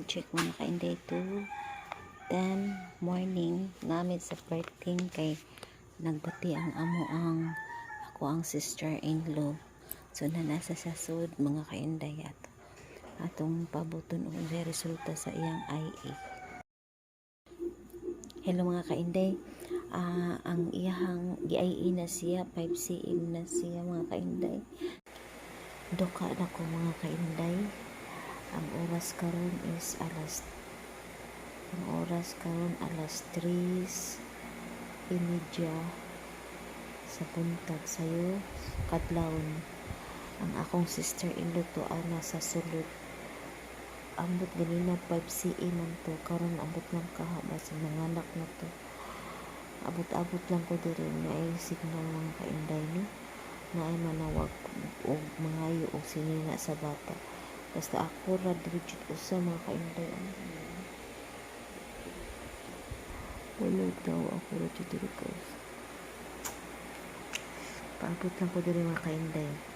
check mga kainday to 10 morning namin sa birthday kay nagbati ang ako ang sister-in-law. So na nasa sasud mga kainday atong pabuton og resulta sa iyang IA. Hello mga kainday. Ang iyang GIE na siya 5 cm na siya mga kainday. Duka na ko mga kainday. Ang oras karon is alas 3:30 sa buntag sayo kadlawon. Ang akong sister-in-law to ana sa sulod. Ambot ganina 5 cm man to, karon ambot lang kahaba sa nanganak na to. Abot-abot lang ko diri na ay signal mga kainday ni na ay manawag og mangayo og sinina sa bata. Basta ako ra digit usa mga kainday. Wala daw ako ra diri ko. Paabot lang ko diri mga kainday.